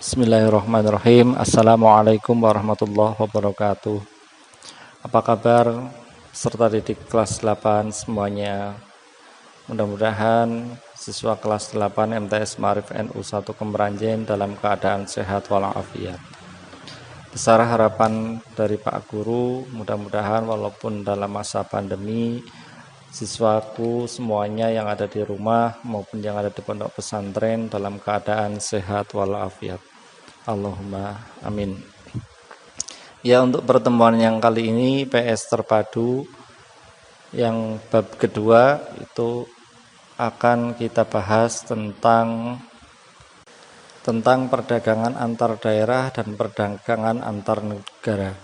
Bismillahirrahmanirrahim. Assalamualaikum warahmatullahi wabarakatuh. Apa kabar serta didik kelas 8 semuanya? Mudah-mudahan siswa kelas 8 MTS Ma'arif NU 1 Kemeranjen dalam keadaan sehat walafiat. Besar harapan dari Pak Guru, mudah-mudahan walaupun dalam masa pandemi, siswaku semuanya yang ada di rumah maupun yang ada di pondok pesantren dalam keadaan sehat walafiat. Allahumma amin. Ya, untuk pertemuan yang kali ini PS terpadu yang bab kedua itu akan kita bahas tentang perdagangan antar daerah dan perdagangan antar negara.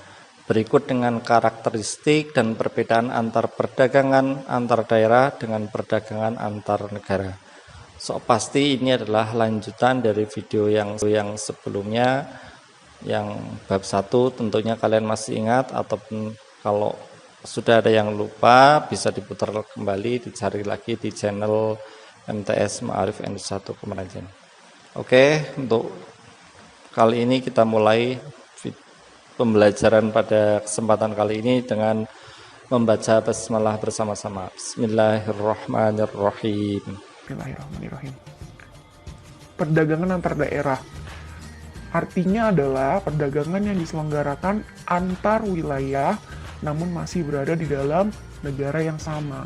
Berikut dengan karakteristik dan perbedaan antar perdagangan antar daerah dengan perdagangan antar negara. Pasti ini adalah lanjutan dari video yang sebelumnya, yang bab 1 tentunya kalian masih ingat, ataupun kalau sudah ada yang lupa bisa diputar kembali, dicari lagi di channel MTS Ma'arif NU 1 Kemeranjen. Oke, untuk kali ini kita mulai pembelajaran pada kesempatan kali ini dengan membaca basmalah bersama-sama. Bismillahirrahmanirrahim. Bismillahirrahmanirrahim. Perdagangan antar daerah artinya adalah perdagangan yang diselenggarakan antar wilayah namun masih berada di dalam negara yang sama.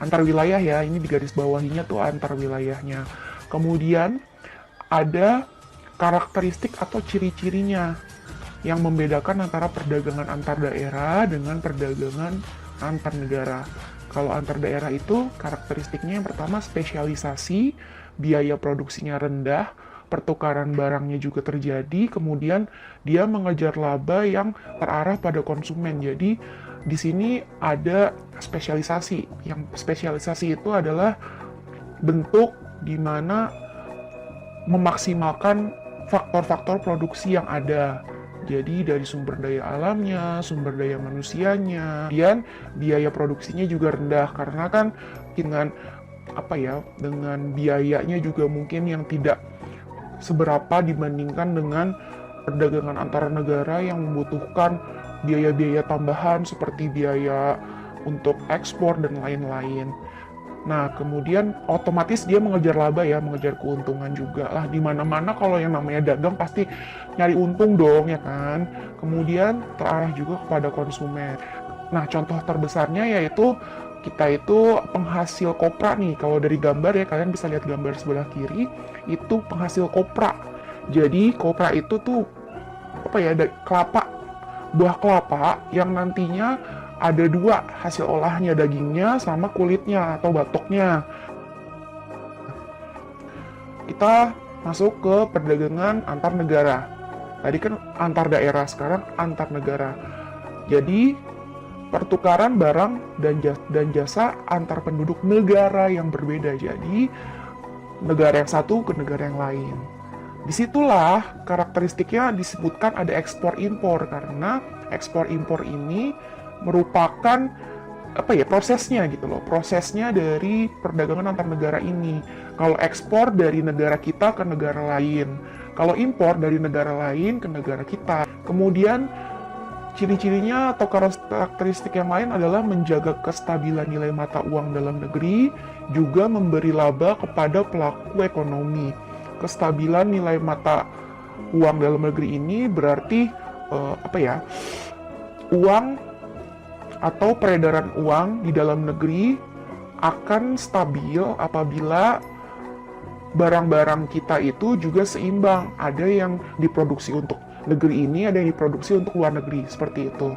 Antar wilayah ya, ini di garis bawahinya tuh antar wilayahnya. Kemudian ada karakteristik atau ciri-cirinya yang membedakan antara perdagangan antar daerah dengan perdagangan antar negara. Kalau antar daerah itu karakteristiknya yang pertama spesialisasi, biaya produksinya rendah, pertukaran barangnya juga terjadi, kemudian dia mengejar laba yang terarah pada konsumen. Jadi di sini ada spesialisasi. Yang spesialisasi itu adalah bentuk di mana memaksimalkan faktor-faktor produksi yang ada. Jadi dari sumber daya alamnya, sumber daya manusianya, kemudian biaya produksinya juga rendah karena kan dengan dengan biayanya juga mungkin yang tidak seberapa dibandingkan dengan perdagangan antar negara yang membutuhkan biaya-biaya tambahan seperti biaya untuk ekspor dan lain-lain. Nah, kemudian otomatis dia mengejar laba ya, mengejar keuntungan juga lah. Di mana-mana kalau yang namanya dagang pasti nyari untung dong ya kan. Kemudian terarah juga kepada konsumen. Nah, contoh terbesarnya yaitu kita itu penghasil kopra nih. Kalau dari gambar ya, kalian bisa lihat gambar sebelah kiri, itu penghasil kopra. Jadi kopra itu tuh buah kelapa yang nantinya ada dua hasil olahnya, dagingnya sama kulitnya atau batoknya. Kita masuk ke perdagangan antar negara. Tadi kan antar daerah, sekarang antar negara. Jadi pertukaran barang dan jasa antar penduduk negara yang berbeda. Jadi negara yang satu ke negara yang lain. Disitulah karakteristiknya disebutkan ada ekspor impor, karena ekspor impor ini merupakan prosesnya gitu loh, prosesnya dari perdagangan antar negara ini. Kalau ekspor dari negara kita ke negara lain, kalau impor dari negara lain ke negara kita. Kemudian ciri-cirinya atau karakteristik yang lain adalah menjaga kestabilan nilai mata uang dalam negeri, juga memberi laba kepada pelaku ekonomi. Kestabilan nilai mata uang dalam negeri ini berarti uang atau peredaran uang di dalam negeri akan stabil apabila barang-barang kita itu juga seimbang. Ada yang diproduksi untuk negeri ini, ada yang diproduksi untuk luar negeri, seperti itu.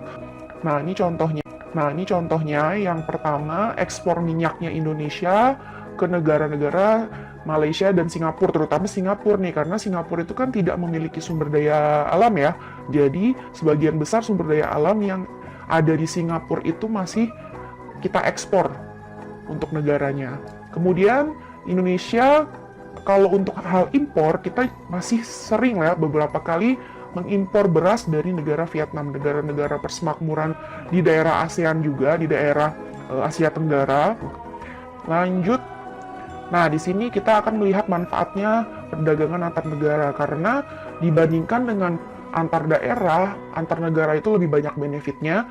Nah, ini contohnya yang pertama, ekspor minyaknya Indonesia ke negara-negara Malaysia dan Singapura, terutama Singapura nih, karena Singapura itu kan tidak memiliki sumber daya alam ya. Jadi, sebagian besar sumber daya alam yang ada di Singapura itu masih kita ekspor untuk negaranya. Kemudian Indonesia kalau untuk hal impor kita masih sering lah beberapa kali mengimpor beras dari negara Vietnam, negara-negara persemakmuran di daerah ASEAN juga, di daerah Asia Tenggara. Lanjut Nah, di sini kita akan melihat manfaatnya perdagangan antar negara karena dibandingkan dengan antar daerah, antar negara itu lebih banyak benefitnya.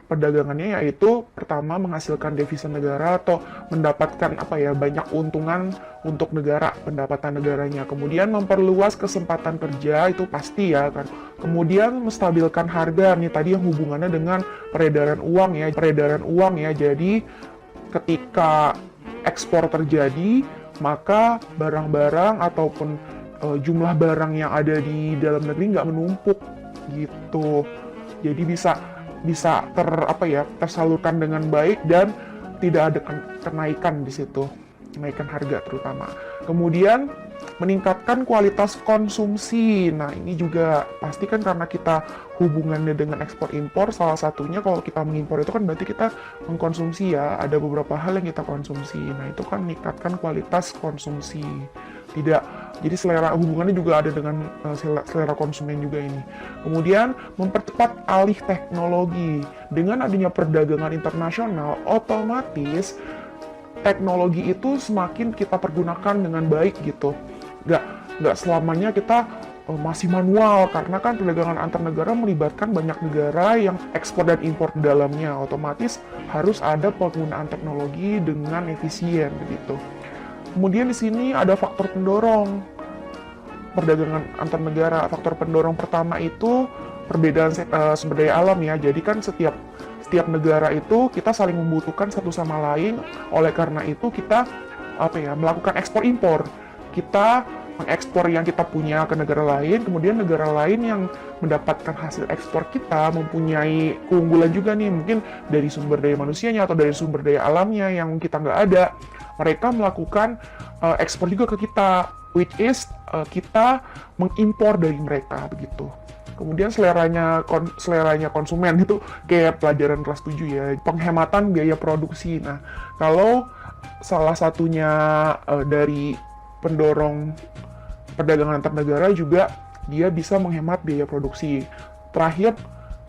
Perdagangannya yaitu pertama menghasilkan devisa negara atau mendapatkan banyak keuntungan untuk negara, pendapatan negaranya. Kemudian memperluas kesempatan kerja itu pasti ya kan. Kemudian menstabilkan harga nih tadi yang hubungannya dengan peredaran uang ya. Jadi ketika ekspor terjadi, maka barang-barang ataupun jumlah barang yang ada di dalam negeri nggak menumpuk gitu. Jadi bisa tersalurkan dengan baik dan tidak ada kenaikan di situ, kenaikan harga terutama. Kemudian meningkatkan kualitas konsumsi. Nah, ini juga pasti kan karena kita hubungannya dengan ekspor impor, salah satunya kalau kita mengimpor itu kan berarti kita mengkonsumsi ya, ada beberapa hal yang kita konsumsi. Nah, itu kan meningkatkan kualitas konsumsi. Jadi hubungannya juga ada dengan selera konsumen juga ini. Kemudian mempercepat alih teknologi. Dengan adanya perdagangan internasional, otomatis teknologi itu semakin kita pergunakan dengan baik gitu. Nggak selamanya kita masih manual, karena kan perdagangan antar negara melibatkan banyak negara yang ekspor dan impor di dalamnya. Otomatis harus ada penggunaan teknologi dengan efisien begitu. Kemudian di sini ada faktor pendorong perdagangan antar negara. Faktor pendorong pertama itu perbedaan sumber daya alam ya. Jadi kan setiap negara itu kita saling membutuhkan satu sama lain. Oleh karena itu kita melakukan ekspor impor. Kita mengekspor yang kita punya ke negara lain, kemudian negara lain yang mendapatkan hasil ekspor kita mempunyai keunggulan juga nih, mungkin dari sumber daya manusianya atau dari sumber daya alamnya yang kita nggak ada. Mereka melakukan ekspor juga ke kita, which is kita mengimpor dari mereka begitu. Kemudian seleranya konsumen itu kayak pelajaran kelas 7 ya, penghematan biaya produksi. Nah, kalau salah satunya dari pendorong perdagangan antar negara juga dia bisa menghemat biaya produksi. Terakhir,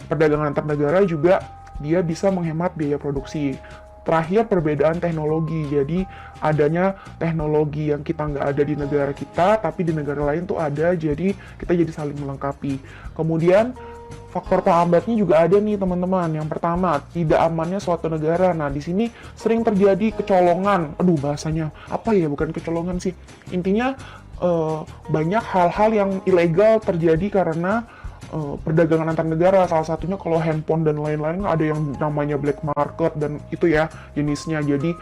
perdagangan antar negara juga dia bisa menghemat biaya produksi. Terakhir, perbedaan teknologi. Jadi adanya teknologi yang kita nggak ada di negara kita, tapi di negara lain tuh ada, jadi kita jadi saling melengkapi. Kemudian faktor penghambatnya juga ada nih teman-teman. Yang pertama, tidak amannya suatu negara. Nah, di sini sering terjadi kecolongan. Bahasanya apa ya? Bukan kecolongan sih. Intinya banyak hal-hal yang ilegal terjadi karena perdagangan antar negara. Salah satunya kalau handphone dan lain-lain ada yang namanya black market dan itu ya jenisnya. Jadi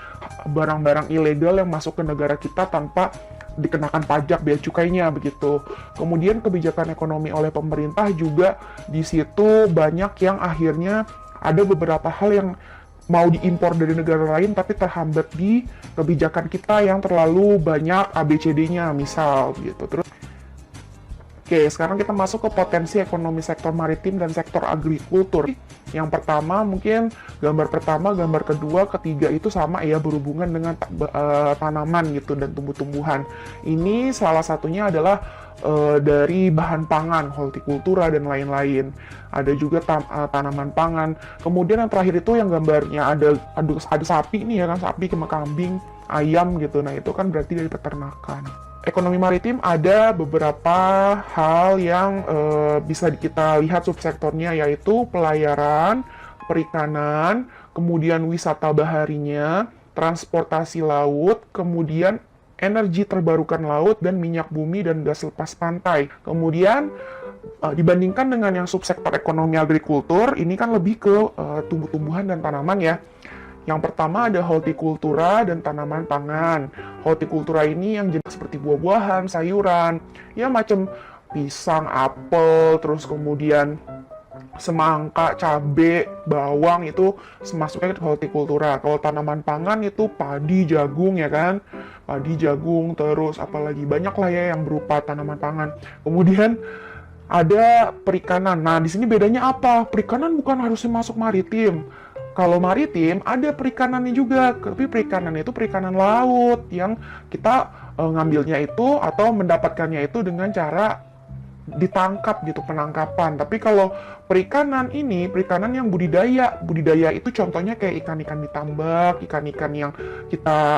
barang-barang ilegal yang masuk ke negara kita tanpa dikenakan pajak bea cukainya begitu. Kemudian kebijakan ekonomi oleh pemerintah juga di situ banyak yang akhirnya ada beberapa hal yang mau diimpor dari negara lain tapi terhambat di kebijakan kita yang terlalu banyak ABCD-nya misal gitu. Terus Oke, sekarang kita masuk ke potensi ekonomi sektor maritim dan sektor agrikultur. Yang pertama, mungkin gambar pertama, gambar kedua, ketiga itu sama ya, berhubungan dengan tanaman gitu dan tumbuh-tumbuhan. Ini salah satunya adalah dari bahan pangan, hortikultura dan lain-lain. Ada juga tanaman pangan. Kemudian yang terakhir itu yang gambarnya ada sapi nih ya kan, sapi sama kambing, ayam gitu. Nah, itu kan berarti dari peternakan. Ekonomi maritim ada beberapa hal yang bisa kita lihat subsektornya, yaitu pelayaran, perikanan, kemudian wisata baharinya, transportasi laut, kemudian energi terbarukan laut, dan minyak bumi dan gas lepas pantai. Kemudian dibandingkan dengan yang subsektor ekonomi agrikultur, ini kan lebih ke tumbuh-tumbuhan dan tanaman ya. Yang pertama ada hortikultura dan tanaman pangan. Hortikultura ini yang jenis seperti buah-buahan, sayuran, ya macam pisang, apel, terus kemudian semangka, cabai, bawang itu masuknya ke hortikultura. Kalau tanaman pangan itu padi, jagung ya kan. Padi, jagung, terus apalagi banyak lah ya yang berupa tanaman pangan. Kemudian ada perikanan. Nah, di sini bedanya apa? Perikanan bukan harusnya masuk maritim. Kalau maritim, ada perikanannya juga, tapi perikanan itu perikanan laut yang kita ngambilnya itu atau mendapatkannya itu dengan cara ditangkap gitu, penangkapan. Tapi kalau perikanan ini, perikanan yang budidaya itu contohnya kayak ikan-ikan ditambak, ikan-ikan yang kita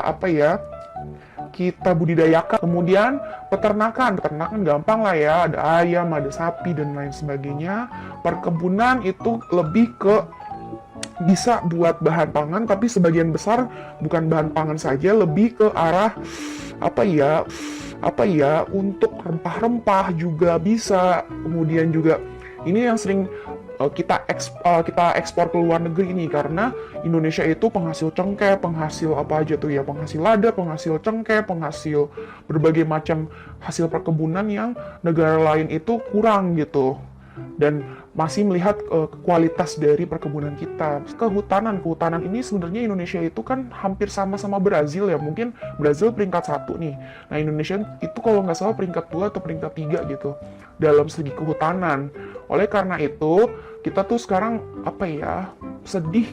kita budidayakan. Kemudian peternakan gampang lah ya, ada ayam, ada sapi dan lain sebagainya. Perkebunan itu lebih ke bisa buat bahan pangan, tapi sebagian besar bukan bahan pangan saja, lebih ke arah apa ya untuk rempah-rempah juga bisa. Kemudian juga ini yang sering kita ekspor ke luar negeri ini, karena Indonesia itu penghasil cengkeh, penghasil apa aja tuh ya, penghasil lada, penghasil cengkeh, penghasil berbagai macam hasil perkebunan yang negara lain itu kurang gitu. Dan masih melihat kualitas dari perkebunan kita. Kehutanan ini sebenarnya Indonesia itu kan hampir sama-sama Brazil ya, mungkin Brazil peringkat 1 nih. Nah Indonesia itu kalau nggak salah peringkat 2 atau peringkat 3 gitu dalam segi kehutanan. Oleh karena itu kita tuh sekarang sedih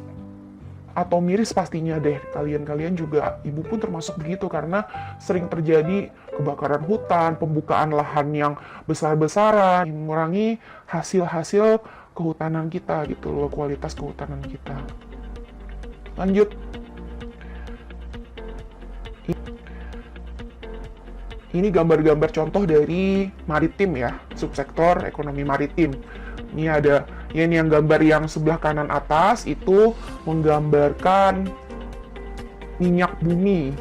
atau miris pastinya deh, kalian juga, ibu pun termasuk begitu, karena sering terjadi kebakaran hutan, pembukaan lahan yang besar-besaran, mengurangi hasil-hasil kehutanan kita gitu loh, kualitas kehutanan kita. Lanjut. Ini gambar-gambar contoh dari maritim ya, subsektor ekonomi maritim. Ini ada, ini yang gambar yang sebelah kanan atas itu menggambarkan minyak bumi,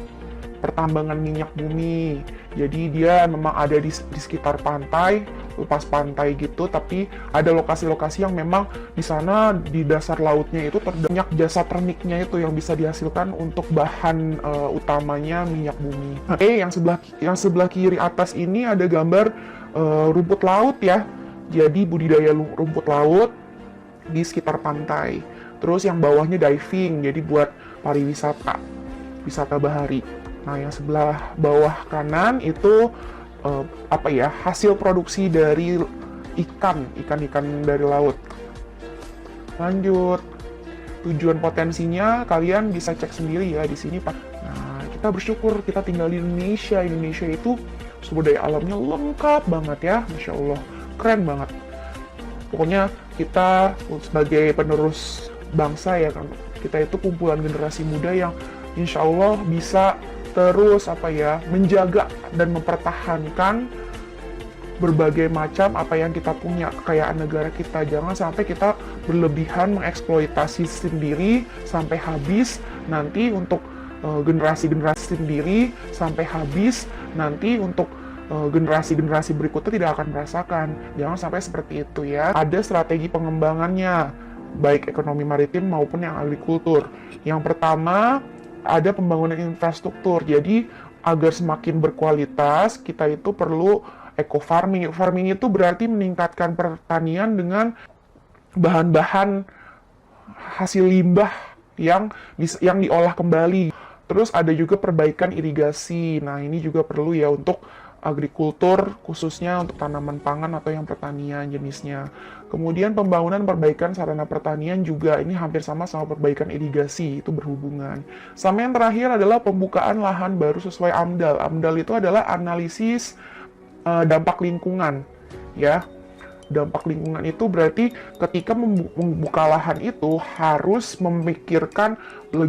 pertambangan minyak bumi. Jadi dia memang ada di sekitar pantai, lepas pantai gitu, tapi ada lokasi-lokasi yang memang di sana di dasar lautnya itu terbanyak jasa terniknya itu yang bisa dihasilkan untuk bahan utamanya minyak bumi. Yang sebelah kiri atas ini ada gambar rumput laut ya. Jadi budidaya rumput laut di sekitar pantai. Terus yang bawahnya diving, jadi buat pariwisata, wisata bahari. Nah, yang sebelah bawah kanan itu hasil produksi dari ikan dari laut. Lanjut. Tujuan potensinya kalian bisa cek sendiri ya di sini, Pak. Nah, kita bersyukur kita tinggal di Indonesia. Indonesia itu sumber daya alamnya lengkap banget ya, Masya Allah. Keren banget. Pokoknya kita sebagai penerus bangsa ya kan, kita itu kumpulan generasi muda yang insya Allah bisa terus menjaga dan mempertahankan berbagai macam apa yang kita punya, kekayaan negara kita. Jangan sampai kita berlebihan mengeksploitasi sendiri sampai habis, nanti untuk generasi-generasi sendiri sampai habis, nanti untuk generasi-generasi berikutnya tidak akan merasakan. Jangan sampai seperti itu ya. Ada strategi pengembangannya, baik ekonomi maritim maupun yang agrikultur. Yang pertama, ada pembangunan infrastruktur. Jadi, agar semakin berkualitas, kita itu perlu eco-farming. Eco-farming itu berarti meningkatkan pertanian dengan bahan-bahan hasil limbah yang diolah kembali. Terus ada juga perbaikan irigasi. Nah, ini juga perlu ya untuk agrikultur, khususnya untuk tanaman pangan atau yang pertanian jenisnya. Kemudian pembangunan perbaikan sarana pertanian juga ini hampir sama perbaikan irigasi, itu berhubungan. Sama yang terakhir adalah pembukaan lahan baru sesuai AMDAL. AMDAL itu adalah analisis dampak lingkungan, ya. Dampak lingkungan itu berarti ketika membuka lahan itu harus memikirkan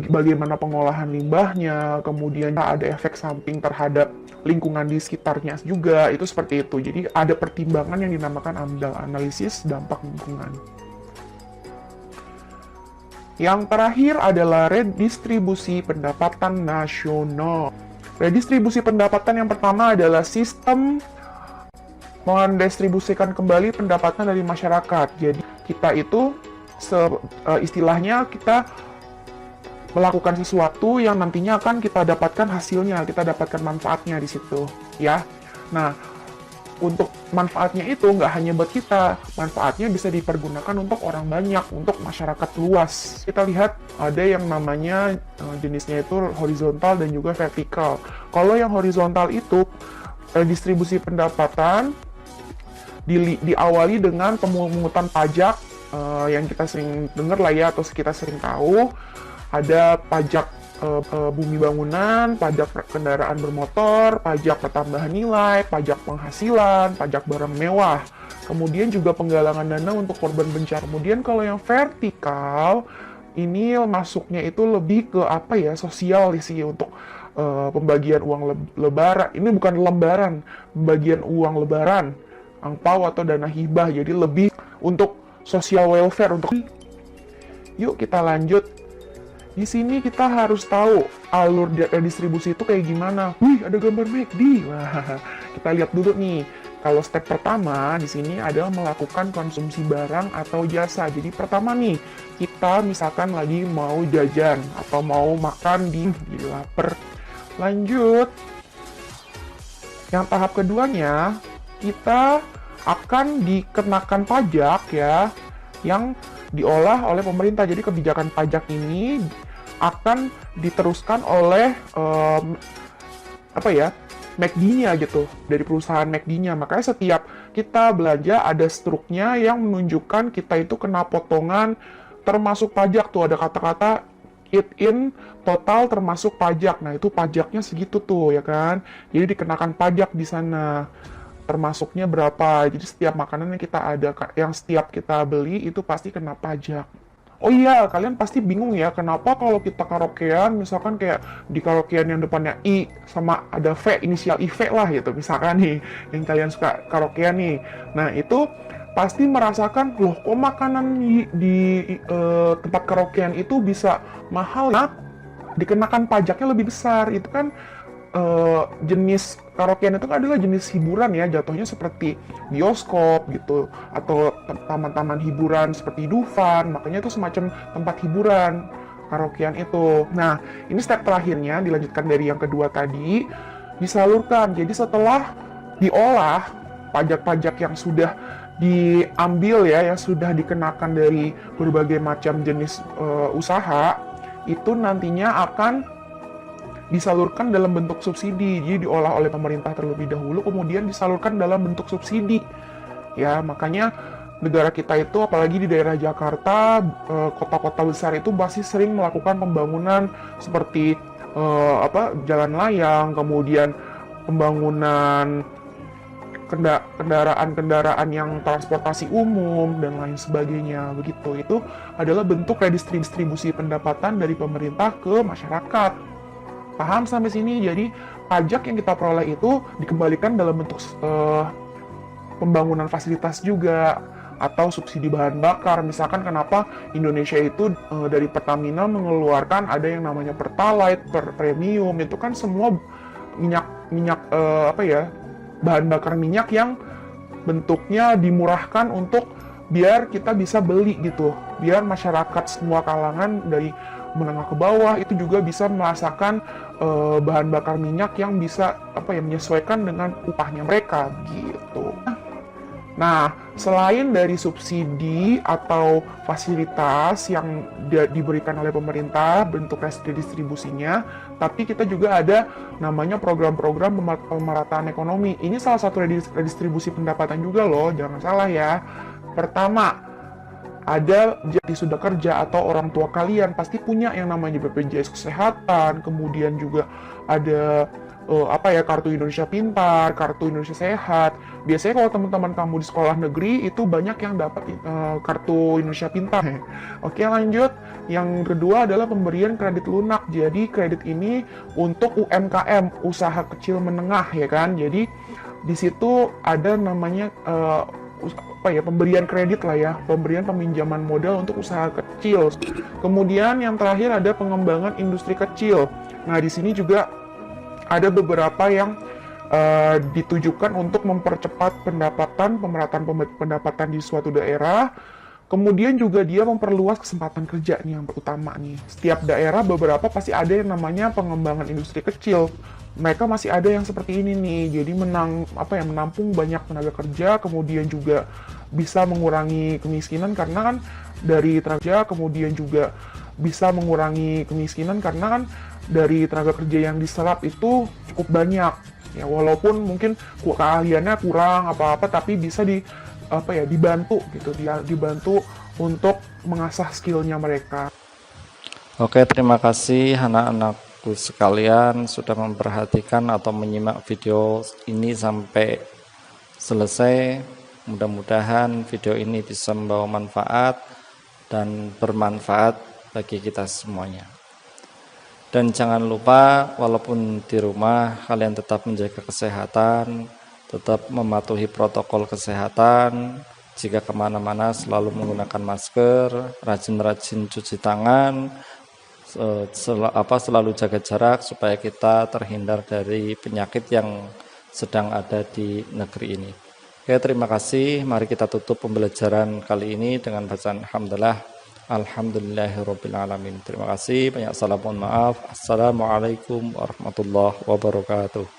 bagaimana pengolahan limbahnya, kemudian ada efek samping terhadap lingkungan di sekitarnya juga, itu seperti itu. Jadi ada pertimbangan yang dinamakan AMDAL, analisis dampak lingkungan. Yang terakhir adalah redistribusi pendapatan nasional. Redistribusi pendapatan yang pertama adalah sistem mendistribusikan kembali pendapatan dari masyarakat. Jadi kita itu istilahnya kita melakukan sesuatu yang nantinya akan kita dapatkan hasilnya, kita dapatkan manfaatnya di situ, ya. Nah, untuk manfaatnya itu nggak hanya buat kita, manfaatnya bisa dipergunakan untuk orang banyak, untuk masyarakat luas. Kita lihat ada yang namanya jenisnya itu horizontal dan juga vertikal. Kalau yang horizontal itu distribusi pendapatan diawali dengan pemungutan pajak yang kita sering dengar lah ya, atau kita sering tahu. Ada pajak bumi bangunan, pajak kendaraan bermotor, pajak pertambahan nilai, pajak penghasilan, pajak barang mewah. Kemudian juga penggalangan dana untuk korban bencana. Kemudian kalau yang vertikal, ini masuknya itu lebih ke sosial sih, untuk pembagian uang lebaran. Ini bukan lembaran, pembagian uang lebaran, angpau atau dana hibah. Jadi lebih untuk social welfare untuk. Yuk kita lanjut. Di sini kita harus tahu alur distribusi itu kayak gimana. Wih, ada gambar McD. Wah, kita lihat dulu nih. Kalau step pertama di sini adalah melakukan konsumsi barang atau jasa. Jadi pertama nih, kita misalkan lagi mau jajan atau mau makan di lapar. Lanjut. Yang tahap keduanya, kita akan dikenakan pajak ya, yang diolah oleh pemerintah. Jadi kebijakan pajak ini akan diteruskan oleh McD-nya gitu, dari perusahaan McD-nya. Makanya setiap kita belanja ada struknya yang menunjukkan kita itu kena potongan termasuk pajak. Tuh ada kata-kata eat in total termasuk pajak. Nah, itu pajaknya segitu tuh ya kan. Jadi dikenakan pajak di sana. Termasuknya berapa. Jadi setiap makanan yang kita ada, yang setiap kita beli itu pasti kena pajak. Oh iya, kalian pasti bingung ya, kenapa kalau kita karaokean, misalkan kayak di karaokean yang depannya I sama ada V, inisial IV lah gitu, misalkan nih, yang kalian suka karaokean nih. Nah, itu pasti merasakan, loh kok makanan di tempat karaokean itu bisa mahal ya? Dikenakan pajaknya lebih besar, itu kan jenis karaokean itu adalah jenis hiburan ya, jatuhnya seperti bioskop gitu, atau taman-taman hiburan seperti Dufan, makanya itu semacam tempat hiburan karaokean itu. Nah, ini step terakhirnya, dilanjutkan dari yang kedua tadi, disalurkan. Jadi setelah diolah, pajak-pajak yang sudah diambil ya, yang sudah dikenakan dari berbagai macam jenis usaha, itu nantinya akan disalurkan dalam bentuk subsidi. Jadi diolah oleh pemerintah terlebih dahulu, kemudian disalurkan dalam bentuk subsidi. Ya, makanya negara kita itu, apalagi di daerah Jakarta, kota-kota besar itu masih sering melakukan pembangunan seperti jalan layang, kemudian pembangunan kendaraan-kendaraan yang transportasi umum dan lain sebagainya. Begitu. Itu adalah bentuk redistribusi pendapatan dari pemerintah ke masyarakat. Paham sampai sini? Jadi pajak yang kita peroleh itu dikembalikan dalam bentuk pembangunan fasilitas juga, atau subsidi bahan bakar. Misalkan kenapa Indonesia itu dari Pertamina mengeluarkan ada yang namanya Pertalite, Premium, itu kan semua minyak bahan bakar minyak yang bentuknya dimurahkan untuk biar kita bisa beli gitu, biar masyarakat semua kalangan dari menengah ke bawah itu juga bisa merasakan bahan bakar minyak yang bisa menyesuaikan dengan upahnya mereka gitu. Nah, selain dari subsidi atau fasilitas yang diberikan oleh pemerintah bentuk redistribusinya, tapi kita juga ada namanya program-program pemerataan ekonomi. Ini salah satu redistribusi pendapatan juga loh, jangan salah ya. Pertama, ada jadi sudah kerja atau orang tua kalian pasti punya yang namanya BPJS Kesehatan, kemudian juga ada kartu Indonesia Pintar, kartu Indonesia Sehat. Biasanya kalau teman-teman kamu di sekolah negeri itu banyak yang dapat kartu Indonesia Pintar. Oke, lanjut. Yang kedua adalah pemberian kredit lunak. Jadi kredit ini untuk UMKM, usaha kecil menengah ya kan. Jadi di situ ada namanya pemberian kredit lah ya, pemberian peminjaman modal untuk usaha kecil. Kemudian yang terakhir ada pengembangan industri kecil. Nah, di sini juga ada beberapa yang ditujukan untuk mempercepat pemerataan pendapatan di suatu daerah. Kemudian juga dia memperluas kesempatan kerja nih yang utama nih. Setiap daerah beberapa pasti ada yang namanya pengembangan industri kecil. Mereka masih ada yang seperti ini nih. Jadi menampung banyak tenaga kerja, kemudian juga bisa mengurangi kemiskinan karena kan dari tenaga, kemudian juga bisa mengurangi kemiskinan karena kan dari tenaga kerja yang diserap itu cukup banyak. Ya, walaupun mungkin keahliannya kurang apa-apa, tapi bisa dibantu gitu, dibantu untuk mengasah skillnya mereka. Oke, terima kasih anak-anakku sekalian sudah memperhatikan atau menyimak video ini sampai selesai. Mudah-mudahan video ini bisa membawa manfaat dan bermanfaat bagi kita semuanya. Dan jangan lupa walaupun di rumah kalian tetap menjaga kesehatan, tetap mematuhi protokol kesehatan. Jika kemana-mana selalu menggunakan masker, rajin-rajin cuci tangan, selalu jaga jarak supaya kita terhindar dari penyakit yang sedang ada di negeri ini. Oke, terima kasih. Mari kita tutup pembelajaran kali ini dengan bacaan alhamdulillah. Alhamdulillahirabbil alamin. Terima kasih. Banyak salam, mohon maaf. Assalamualaikum warahmatullahi wabarakatuh.